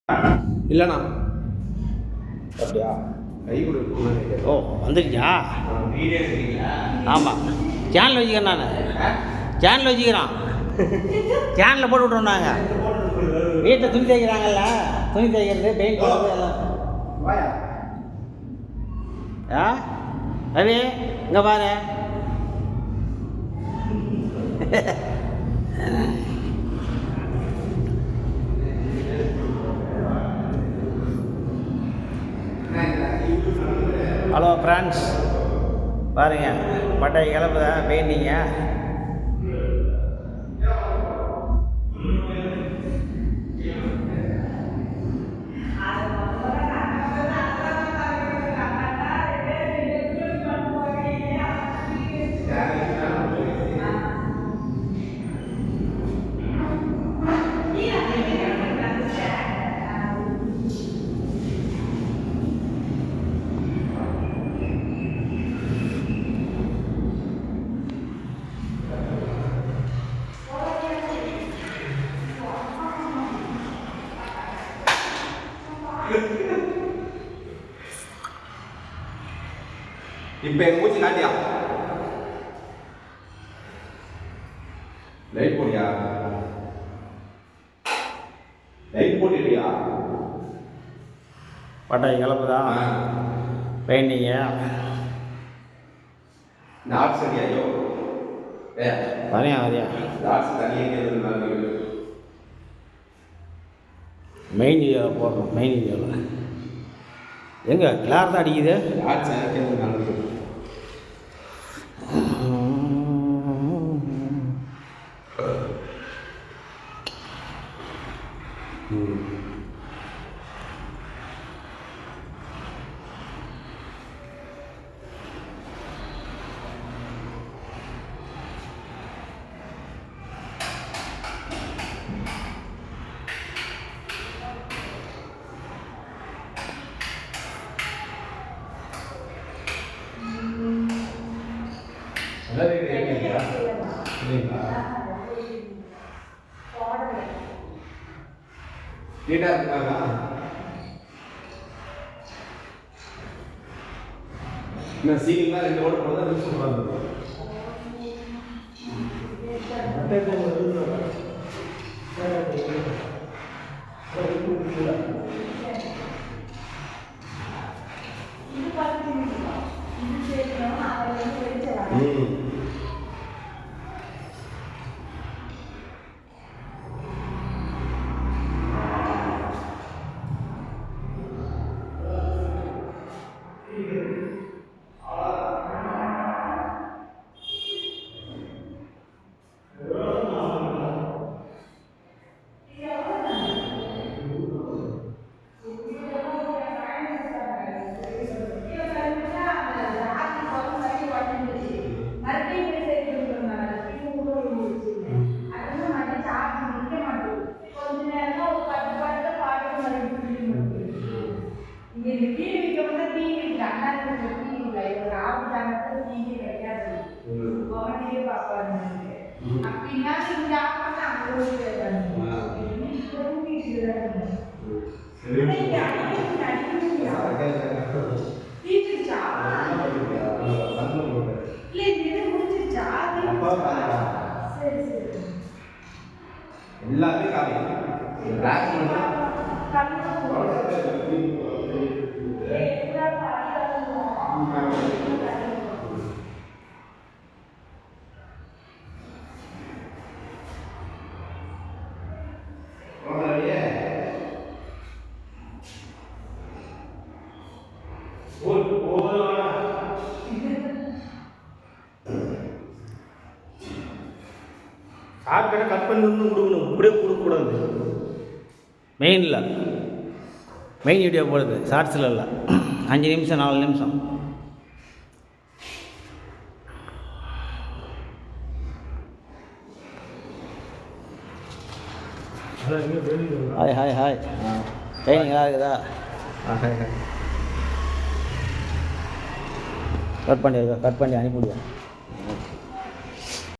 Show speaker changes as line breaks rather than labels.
இல்லைண்ணா அப்படியா கை கொடு.
ஓ வந்துருச்சா? ஆமாம், சேனல் வச்சுக்கிறேன். நான் சேனல் வச்சுக்கிறோம். சேனலில் போட்டு விட்றோம். நாங்கள் வீட்டில் துணி தைக்கிறாங்கல்ல, துணி தைக்கிறது பெயிண்ட் போடுறது எல்லாம். ஆ ரவி இங்கே பாரு. ஹலோ ஃப்ரெண்ட்ஸ், பாருங்கள் பட்டாய் கிளம்புதா பெயிண்டிங்க.
இப்போ எங்கள் மூச்சு காட்டியா? லைட் போடியா? லைட் போட்டுட்டியா?
பட்டாய் கிளம்புதா பெயிண்டிங்க.
டாட் சரியாயோ?
வரையா வரையா
டாட்ஸ் தனியாக
மெயின் வீடியோவில் போடுறோம். மெயின் வீடியோவில் எங்கே கிளார் தான் அடிக்குது.
டாட்ஸ் எனக்கு நல்லது. நீட்டா இருக்காங்க. இன்னும் சீக்கிரம் 2 ஓட்டு போடுறதா நிமிஷம் சொல்றாங்க. எல்லாமே காலை
சாப்பிட்ட கட் பண்ணி வந்து கொடுக்கணும். இப்படியே கொடுக்கக்கூடாது. மெயினில் மெயின் வீடியோ போடுது, ஷார்ட்ஸில் இல்லை. 5 நிமிஷம் 4 நிமிஷம். Hi hi hi. பெயிண்டிங் நல்லா இருக்குதா? கட் பண்ணி அனுப்பிவிடுவேன்.